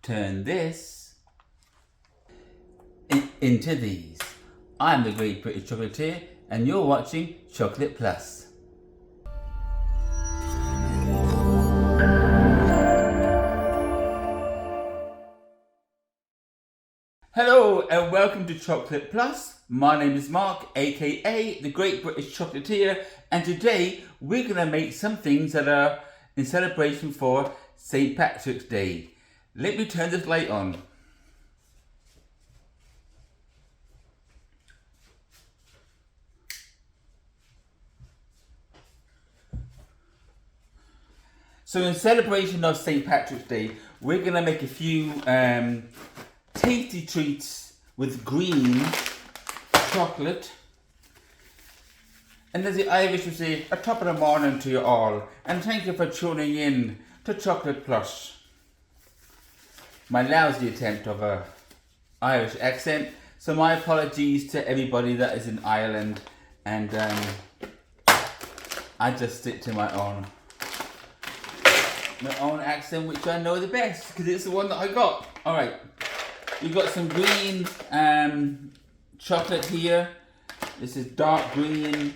turn this into these. I'm the Great British Chocolatier and you're watching Chocolate Plus. Hello and welcome to Chocolate Plus. My name is Mark, aka the Great British Chocolatier, and today we're going to make some things that are in celebration for St. Patrick's Day. Let me turn this light on. So in celebration of St. Patrick's Day, we're going to make a few tasty treats with green chocolate. And as the Irish would say, a top of the morning to you all. And thank you for tuning in to Chocolate Plus. My lousy attempt of a Irish accent. So my apologies to everybody that is in Ireland. And I just stick to my own accent, which I know the best because it's the one that I got. Alright, we've got some green chocolate here. This is dark green.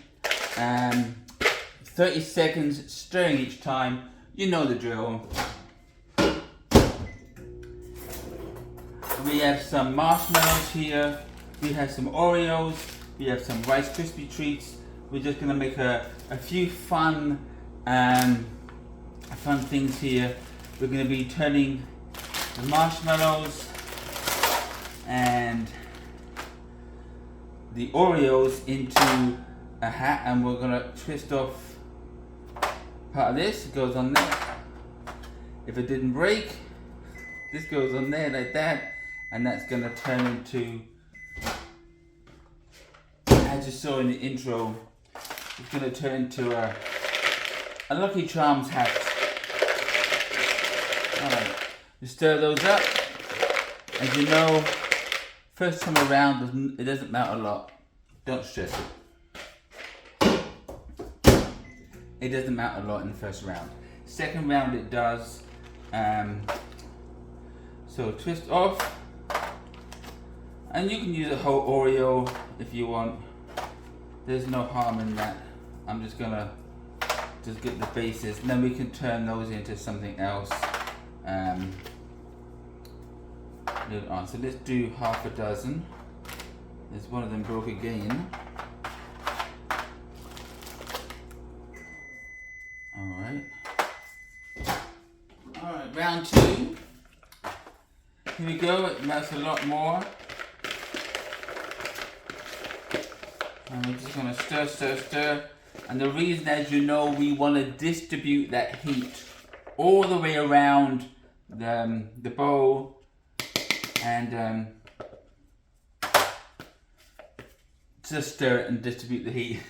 30 seconds stirring each time. You know the drill. We have some marshmallows here. We have some Oreos. We have some Rice Krispie treats. We're just gonna make a few fun things here. We're going to be turning the marshmallows and the Oreos into a hat, and we're going to twist off part of this. It goes on there. If it didn't break, this goes on there like that, and that's going to turn into, as you saw in the intro, it's going to turn into a Lucky Charms hat. Alright, you stir those up. As you know, first time around it doesn't matter a lot. Don't stress it. It doesn't matter a lot in the first round. Second round it does. So twist off. And you can use a whole Oreo if you want. There's no harm in that. I'm just gonna get the bases, and then we can turn those into something else. So let's do half a dozen. There's one of them broke again. Alright, round two. Here we go, that's a lot more. And we're just gonna stir. And the reason, as you know, we want to distribute that heat all the way around the bowl, and just stir it and distribute the heat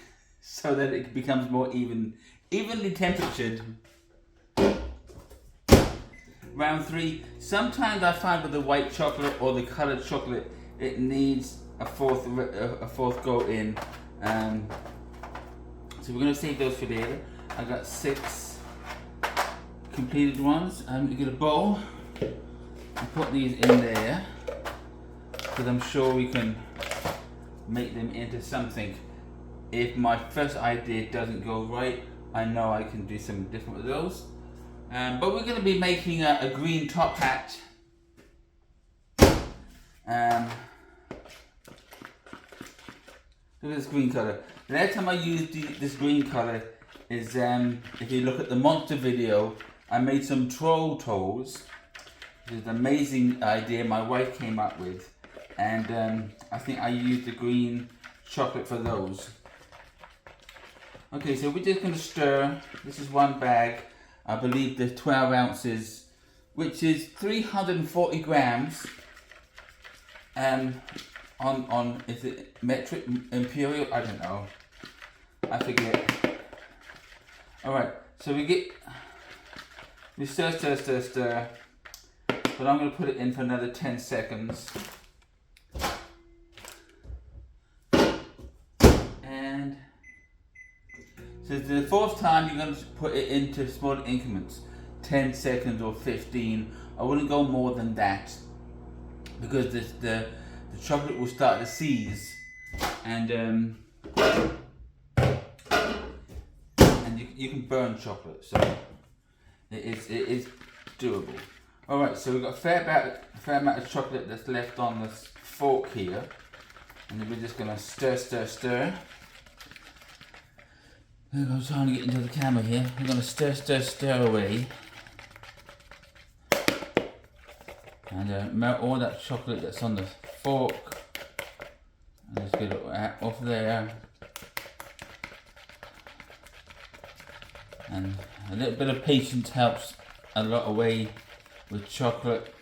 so that it becomes more evenly temperatured. Round three. Sometimes I find with the white chocolate or the coloured chocolate, it needs a fourth go in. So we're going to save those for later. I got 6 completed ones. I'm going to get a bowl and put these in there, because I'm sure we can make them into something. If my first idea doesn't go right, I know I can do something different with those. But we're going to be making a green top hat. Look at this green colour. The last time I used this green colour is, if you look at the monster video, I made some troll toes. Which is an amazing idea my wife came up with. And I think I used the green chocolate for those. Okay, so we're just going to stir. This is one bag. I believe there's 12 ounces, which is 340 grams. On is it metric, imperial? I don't know. I forget. Alright, so we stir. But I'm going to put it in for another 10 seconds. And so the fourth time you're going to put it into small increments. 10 seconds or 15 I wouldn't go more than that, because the chocolate will start to seize, and you can burn chocolate, so it is doable. All right, so we've got a fair amount of chocolate that's left on this fork here, and then we're just gonna stir. I'm trying to get into the camera here. We're gonna stir away, and melt all that chocolate that's on the fork, and just get it off there. And a little bit of patience helps a lot away with chocolate,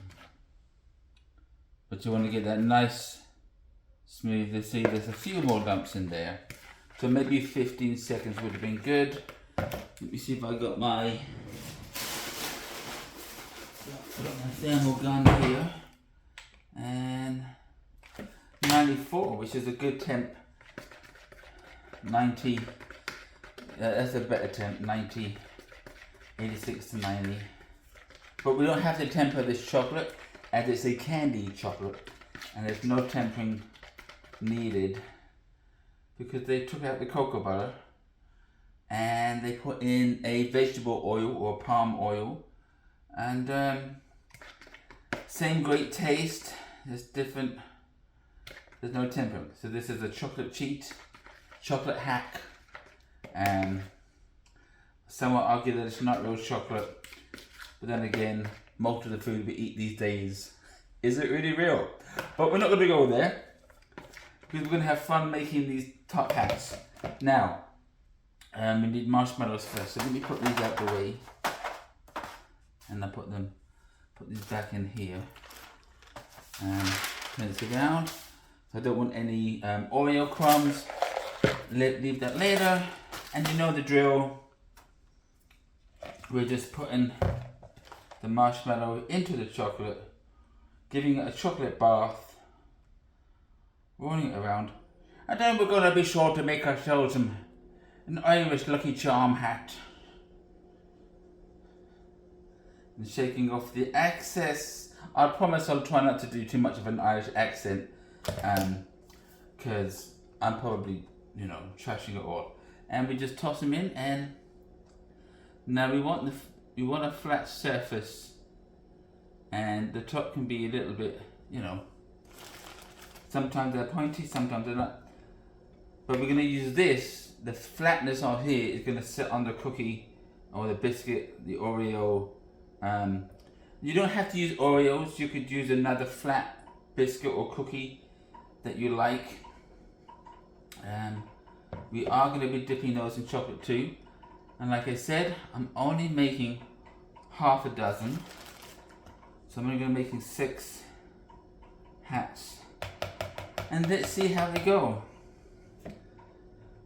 but you want to get that nice smooth. You see there's a few more lumps in there, so maybe 15 seconds would have been good. Let me see if I got my thermal gun here, and 94, which is a good temp. 90, that's a better temp. 90, 86 to 90. But we don't have to temper this chocolate, as it's a candy chocolate, and there's no tempering needed, because they took out the cocoa butter and they put in a vegetable oil or palm oil, and same great taste, just different. There's no tempering. So this is a chocolate cheat, chocolate hack, and some will argue that it's not real chocolate. But then again, most of the food we eat these days, is it really real? But we're not going to go there, because we're going to have fun making these top hats. Now, we need marshmallows first. So let me put these out the way, and I put these back in here, and turn this around. I don't want any Oreo crumbs. Leave that later, and you know the drill. We're just putting the marshmallow into the chocolate, giving it a chocolate bath, rolling it around, and then we're going to be sure to make ourselves an Irish Lucky Charm hat. And shaking off the excess. I promise I'll try not to do too much of an Irish accent, because I'm probably, trashing it all. And we just toss them in, and now we want a flat surface, and the top can be a little bit, sometimes they're pointy, sometimes they're not. But we're going to use this, the flatness of here is going to sit on the cookie or the biscuit, the Oreo. You don't have to use Oreos, you could use another flat biscuit or cookie that you like. We are going to be dipping those in chocolate too. And like I said, I'm only making half a dozen. So I'm only going to be making 6 hats. And let's see how they go.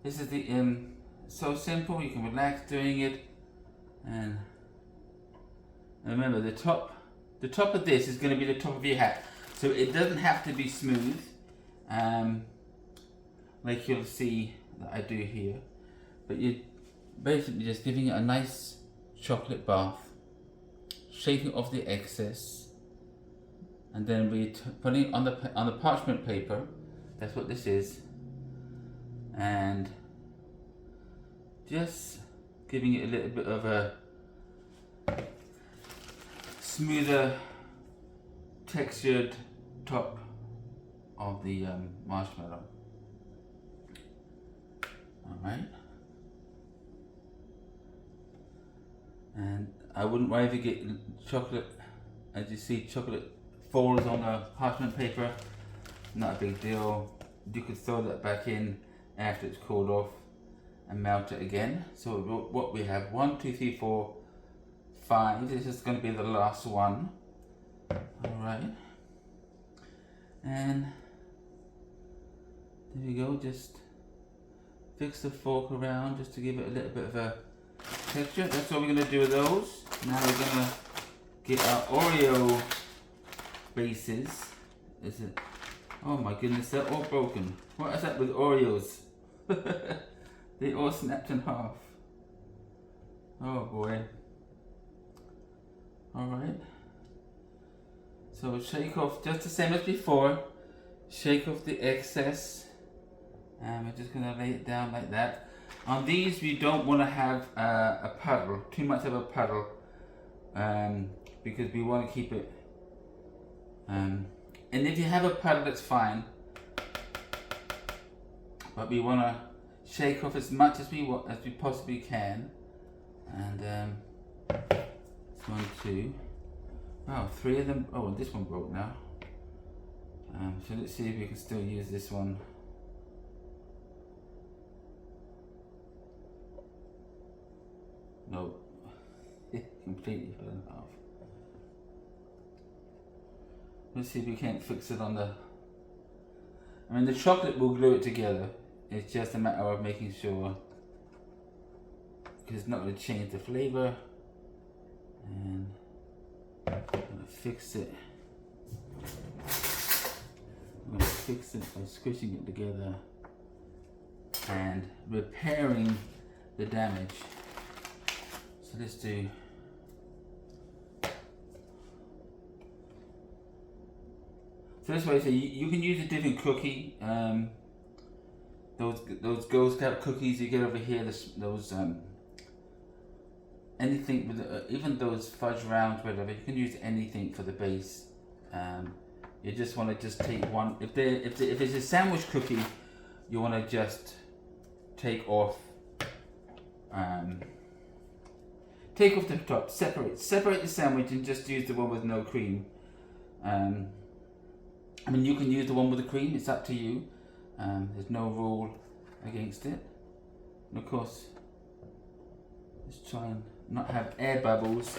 This is the so simple, you can relax doing it. And remember, the top of this is going to be the top of your hat. So it doesn't have to be smooth, like you'll see that I do here. But you're basically just giving it a nice chocolate bath, shaking off the excess, and then we putting it on the parchment paper. That's what this is, and just giving it a little bit of a smoother textured top of the marshmallow. Alright. And I wouldn't worry if you get chocolate, as you see, chocolate falls on the parchment paper. Not a big deal. You could throw that back in after it's cooled off and melt it again. So what we have, 1, 2, 3, 4, 5. This is going to be the last one. Alright. And there we go. Just fix the fork around just to give it a little bit of a texture. That's what we're going to do with those. Now we're going to get our Oreo bases. Is it? Oh my goodness, they're all broken. What is that with Oreos? They all snapped in half. Oh boy. Alright. So shake off just the same as before. Shake off the excess, and we're just gonna lay it down like that. On these, we don't want to have a puddle, too much of a puddle, because we want to keep it. And if you have a puddle, that's fine. But we want to shake off as much as we possibly can. And 1, 2. Oh, 3 of them. Oh, and this one broke now. So let's see if we can still use this one. No, it completely fell off. Let's see if we can't fix it on the. I mean, the chocolate will glue it together. It's just a matter of making sure, because it's not going to change the flavor. And I'm going to fix it. I'm going to fix it by squishing it together and repairing the damage. So let's do. So this way, so you can use a different cookie. Those Girl Scout cookies you get over here. Those anything with even those fudge rounds, whatever. You can use anything for the base. You just want to take one. If it's a sandwich cookie, you want to just take off. Take off the top. Separate the sandwich and just use the one with no cream. I mean, you can use the one with the cream. It's up to you. There's no rule against it. And of course, let's try and not have air bubbles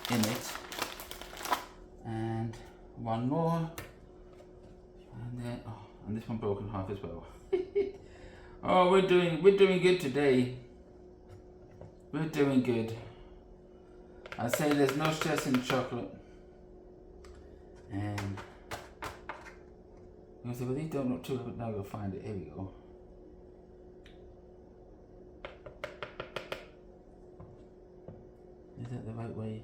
in it. And one more. And then, oh, and this one broke in half as well. Oh, we're doing good today. We're doing good. I say there's no stress in chocolate. And I said, well, these don't look too good, but now go find it. Here we go. Is that the right way?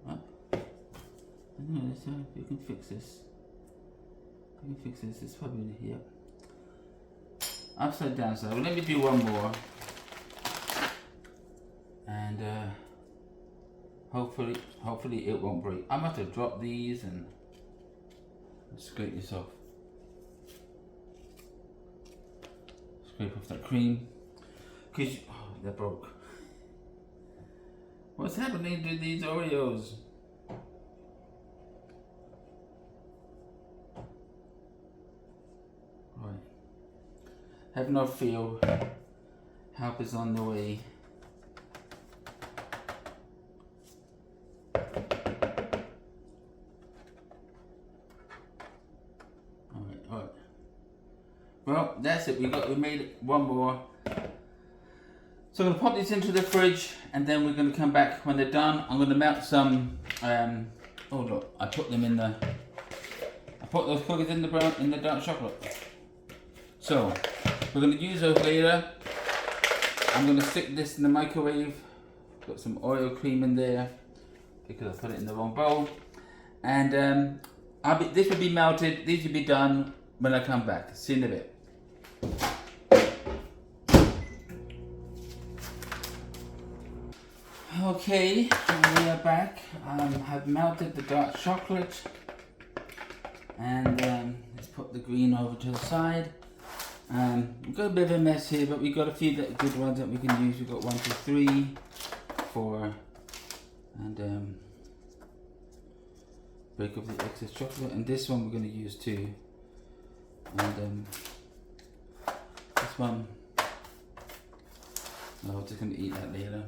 Up? I don't know, let's see if you can fix this. You can fix this, it's probably here. Upside down, so let me do one more. And hopefully it won't break. I must have dropped these and scrape this off. Scrape off that cream. Cause they broke. What's happening to these Oreos? Right. Have no fear. Help is on the way. Alright. Well, that's it. We made one more. So I'm going to pop these into the fridge, and then we're going to come back when they're done. I'm going to melt some. Oh look, I put them in the. I put those cookies in the dark chocolate. So we're going to use those later. I'm going to stick this in the microwave. Got some Oreo cream in there because I put it in the wrong bowl. And this will be melted. These will be done when I come back. See you in a bit. Okay, we are back. I've melted the dark chocolate, and let's put the green over to the side. We've got a bit of a mess here, but we've got a few good ones that we can use. We've got 1, 2, 3, 4, and break up the excess chocolate. And this one we're going to use too. And this one, no, we're just going to eat that later.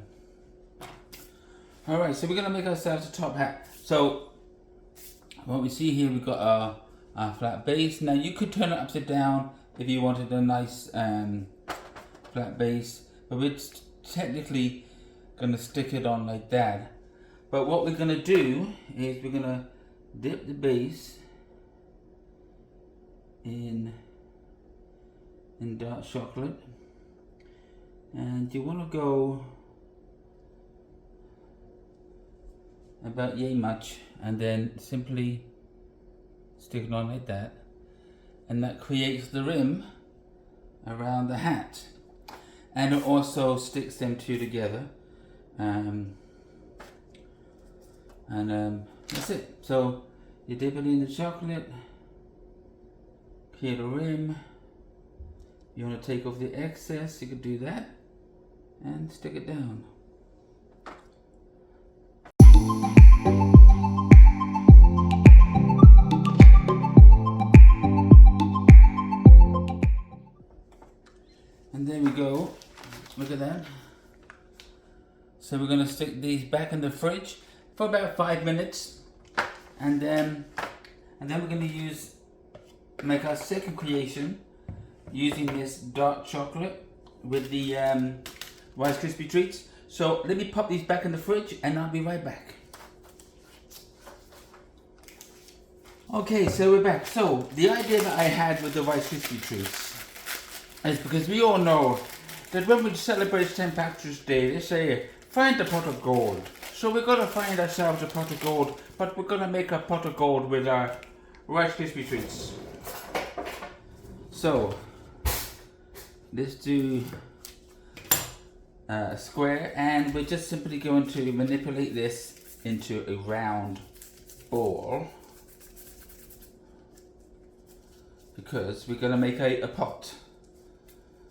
Alright, so we're going to make ourselves a top hat. So, what we see here, we've got our flat base. Now, you could turn it upside down if you wanted a nice flat base. But we're technically going to stick it on like that. But what we're going to do is we're going to dip the base in dark chocolate. And you want to go about yay much, and then simply stick it on like that, and that creates the rim around the hat, and it also sticks them two together, and that's it. So you dip it in the chocolate, create a rim. You want to take off the excess, you could do that, and stick it down. And there we go. Look at that. So we're going to stick these back in the fridge for about 5 minutes, and then we're going to make our second creation using this dark chocolate with the Rice Krispie treats. So let me pop these back in the fridge and I'll be right back. Okay, so we're back. So the idea that I had with the Rice Krispie treats is because we all know that when we celebrate St. Patrick's Day, they say, find a pot of gold. So we're going to find ourselves a pot of gold, but we're going to make a pot of gold with our Rice Krispie treats. So let's do a square, and we're just simply going to manipulate this into a round ball, because we're going to make a pot.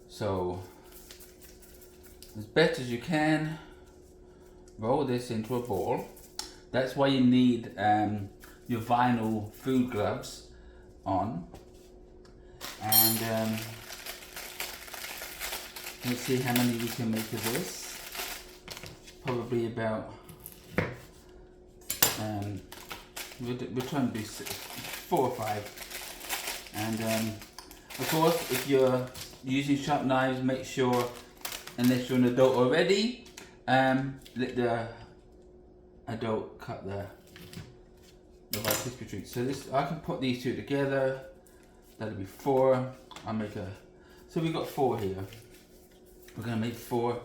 So as best as you can, roll this into a ball. That's why you need your vinyl food gloves on. And let's see how many we can make of this. Probably about, we're trying to do 4 or 5. And of course, if you're using sharp knives, make sure, unless you're an adult already, let the adult cut the Rice Krispie treats. So this, I can put these two together. That'll be 4. I'll make so we've got 4 here. We're going to make 4,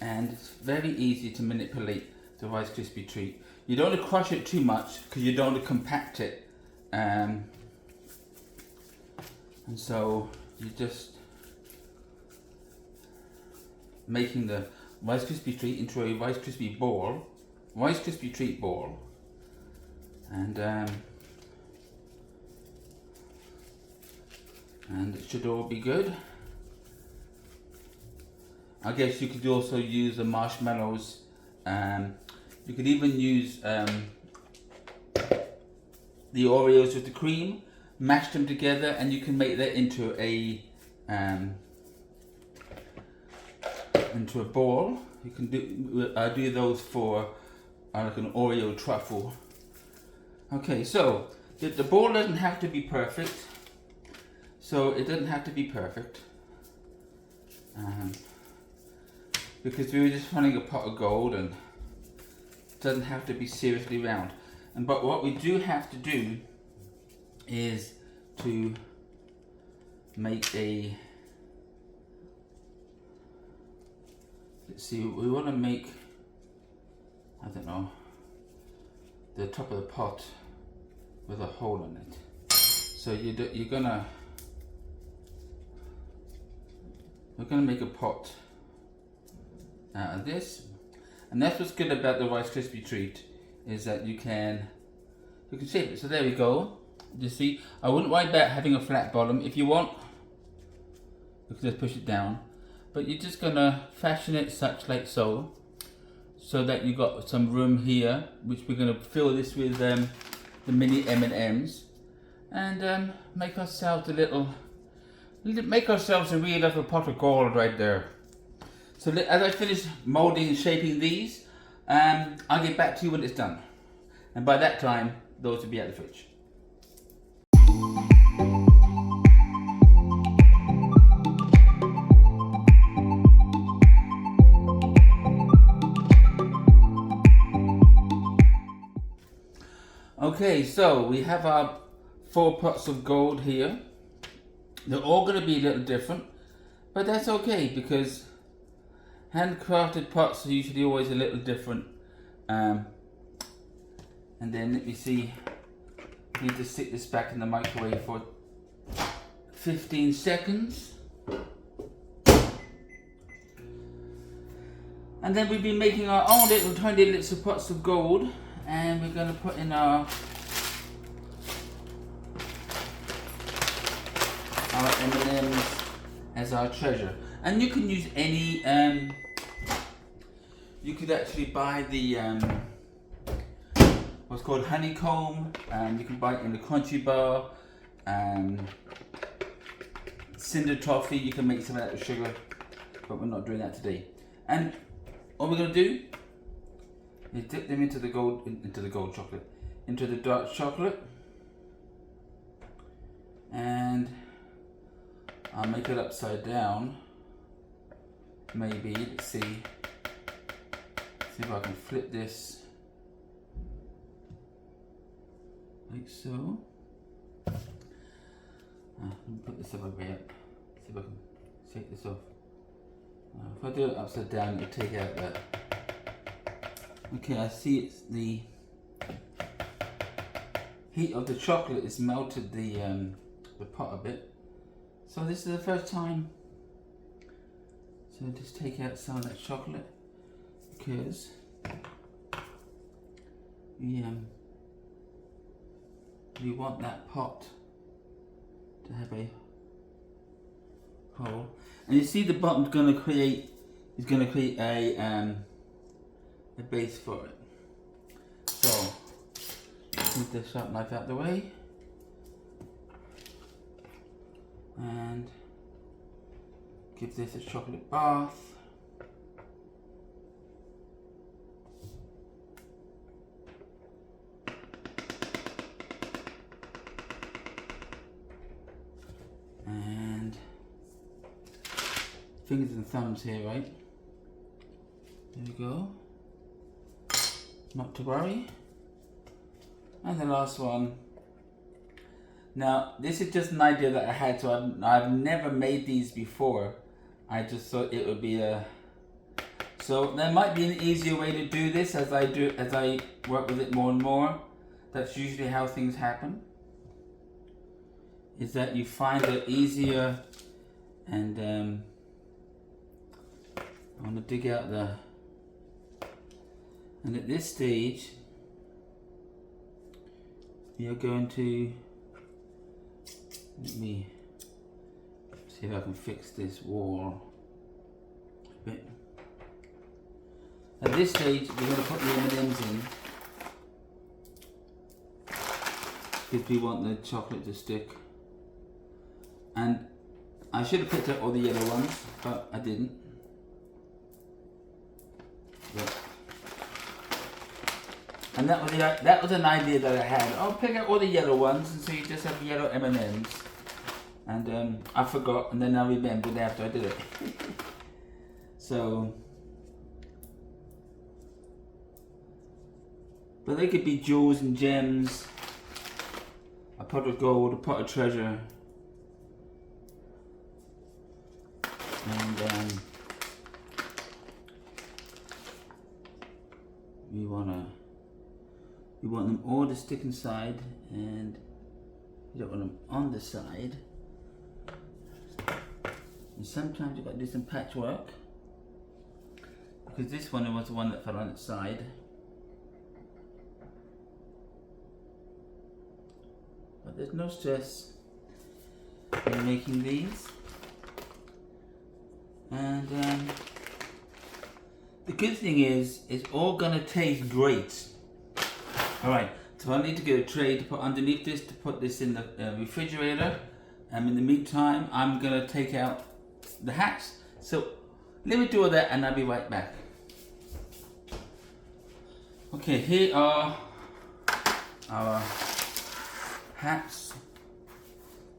and it's very easy to manipulate the Rice Krispie treat. You don't want to crush it too much because you don't want to compact it, and so you just making the Rice Krispie treat into a Rice Krispie ball, Rice Krispie treat ball, and it should all be good. I guess you could also use the marshmallows. You could even use the Oreos with the cream, mash them together, and you can make that into a ball. You can do those for like an Oreo truffle. Okay, so the ball doesn't have to be perfect. So it doesn't have to be perfect. Because we were just finding a pot of gold, and it doesn't have to be seriously round. But what we do have to do is to make a, let's see, we want to make, I don't know, the top of the pot with a hole in it. So we're gonna make a pot out of this, and that's what's good about the Rice Krispie treat, is that you can shape it. So there we go. You see, I wouldn't worry about having a flat bottom. If you want, you can just push it down, but you're just gonna fashion it such like so, so that you got some room here, which we're gonna fill this with the mini M&Ms, and make ourselves a real little pot of gold right there. So as I finish molding and shaping these, I'll get back to you when it's done. And by that time, those will be out of the fridge. Okay, so we have our 4 pots of gold here. They're all going to be a little different, but that's okay, because handcrafted pots are usually always a little different And then let me see, I need to stick this back in the microwave for 15 seconds. And then we'll be making our own little tiny little pots of gold, and we're going to put in our M&Ms as our treasure. And you can use any, you could actually buy the what's called honeycomb, you can buy it in the crunchy bar, cinder toffee, you can make some of that with sugar, but we're not doing that today. And all we're going to do is dip them into the gold chocolate, into the dark chocolate, and I'll make it upside down. Maybe, let's see if I can flip this like so. Let me put this other way up. See if I can take this off. If I do it upside down, it'll take out that. Okay, I see it's the heat of the chocolate has melted the pot a bit. So this is the first time. So just take out some of that chocolate, because we want that pot to have a hole. And you see the bottom's going to create a base for it. So move the sharp knife out the way, and give this a chocolate bath. And fingers and thumbs here, right? There we go. Not to worry. And the last one. Now, this is just an idea that I had, so I've never made these before. I just thought it would be a... So there might be an easier way to do this as I work with it more and more. That's usually how things happen. Is that you find it easier, and I want to dig out the... And at this stage, you're going to... Let me see if I can fix this wall a bit. At this stage, we're going to put the M&Ms in, because we want the chocolate to stick. And I should have picked up all the yellow ones, but I didn't. But, and that was an idea that I had. I'll pick out all the yellow ones, and so you just have yellow M&Ms. And I forgot, and then I remembered after I did it. So, but they could be jewels and gems, a pot of gold, a pot of treasure, and we want them all to stick inside, and you don't want them on the side. And sometimes you've got to do some patchwork, because this one was the one that fell on its side. But there's no stress in making these. And the good thing is, it's all gonna taste great. Alright, so I need to get a tray to put underneath this, to put this in the refrigerator. In the meantime, I'm gonna take out the hats. So let me do all that, and I'll be right back. Okay, here are our hats.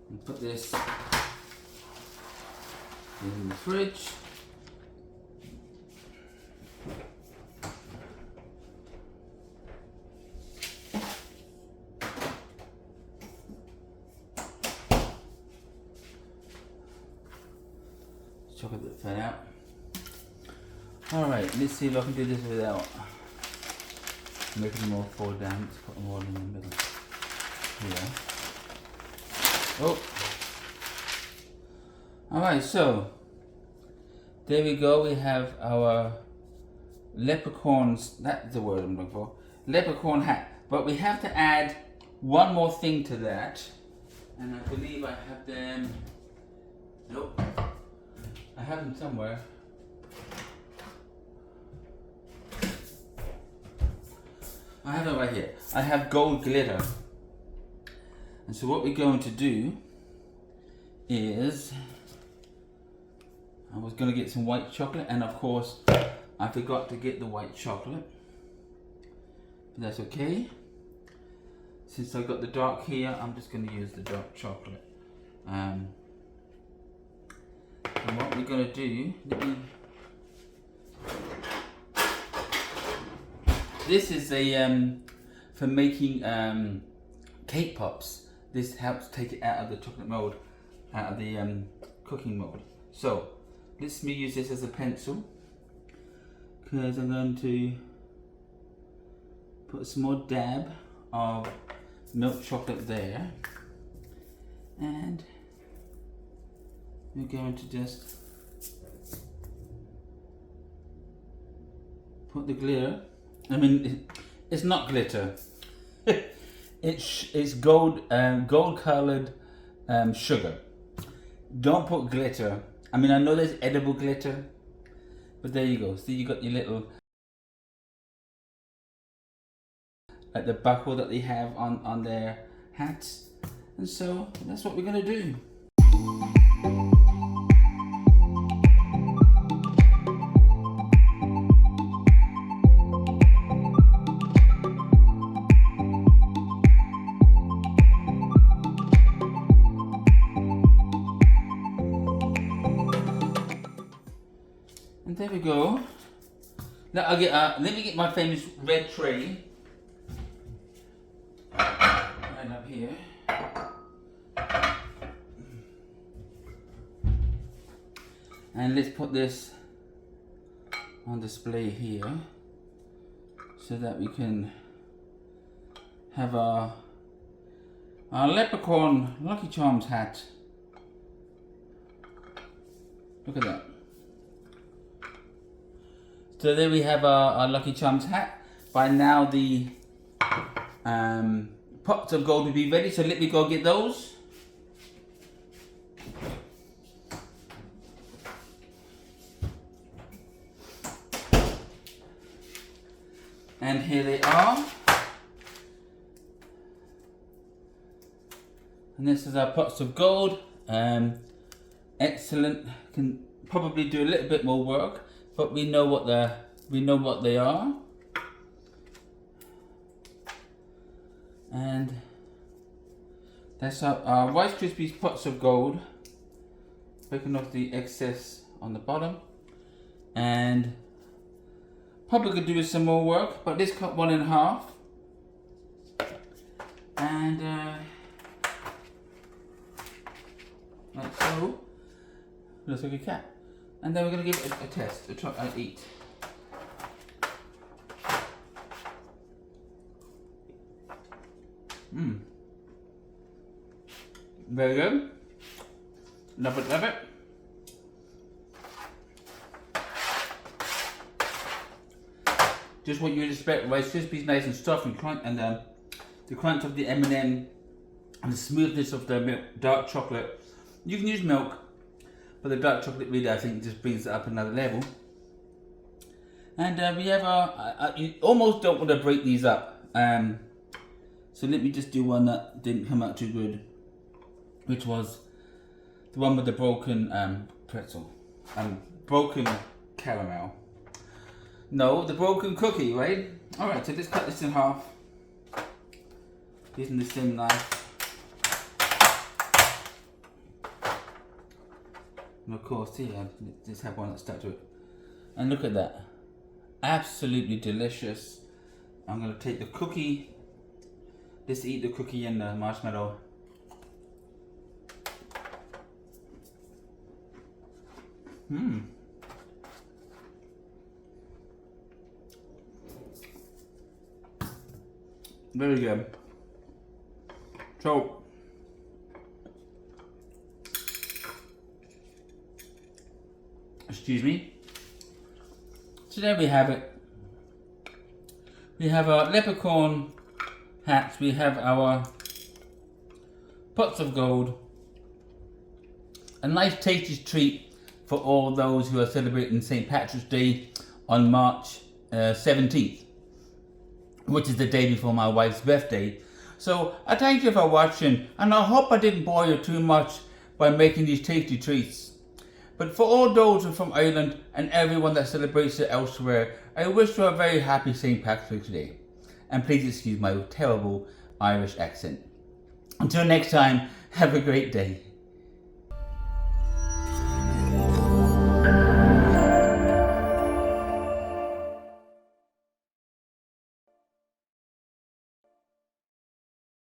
And put this in the fridge. Chocolate that fell out. Alright, let's see if I can do this without making them all fall down. Let's put them all in the middle here. Oh. Alright, so there we go. We have our leprechauns. That's the word I'm looking for. Leprechaun hat. But we have to add one more thing to that. And I believe I have them. Nope. I have them somewhere. I have it right here. I have gold glitter. And so what we're going to do is, I was going to get some white chocolate, and of course I forgot to get the white chocolate. But that's okay. Since I've got the dark here, I'm just going to use the dark chocolate. And what we're going to do, this is a for making cake pops. This helps take it out of the chocolate mold, out of the cooking mold. So let me use this as a pencil, because I'm going to put a small dab of milk chocolate there, and we're going to just put the glitter. I mean, it's not glitter. It's gold colored sugar. Don't put glitter. I mean, I know there's edible glitter, but there you go. See, you got your little, like the buckle that they have on their hats, and so that's what we're gonna do. And there we go. Now I'll get, let me get my famous red tray. Right up here. And let's put this on display here, so that we can have our leprechaun Lucky Charms hat. Look at that. So there we have our Lucky Charms hat. By now the pots of gold will be ready, so let me go get those. And here they are. And this is our pots of gold. Excellent. Can probably do a little bit more work, but we know what they are. And that's our Rice Krispies pots of gold. Taking off the excess on the bottom, and probably could do with some more work, but let's cut one in half. And like so. Looks like a cat. And then we're going to give it a test, a eat. Very good. Love it, love it. Just what you would expect. Rice Krispies nice and soft and crunch, and the crunch of the M&M and the smoothness of the milk, dark chocolate. You can use milk, but the dark chocolate really, I think, just brings it up another level. And we have our, you almost don't want to break these up. So let me just do one that didn't come out too good, which was the one with the broken pretzel, broken caramel. No, the broken cookie, right? Alright, so let's cut this in half using the same knife. And of course, here, let's have one that's stuck to it. And look at that. Absolutely delicious. I'm going to take the cookie. Let's eat the cookie and the marshmallow. Very good. So, excuse me. So there we have it. We have our leprechaun hats, we have our pots of gold. A nice tasty treat for all those who are celebrating St. Patrick's Day on March 17th, which is the day before my wife's birthday. So I thank you for watching, and I hope I didn't bore you too much by making these tasty treats. But for all those who are from Ireland and everyone that celebrates it elsewhere, I wish you a very happy St. Patrick's Day. And please excuse my terrible Irish accent. Until next time, have a great day.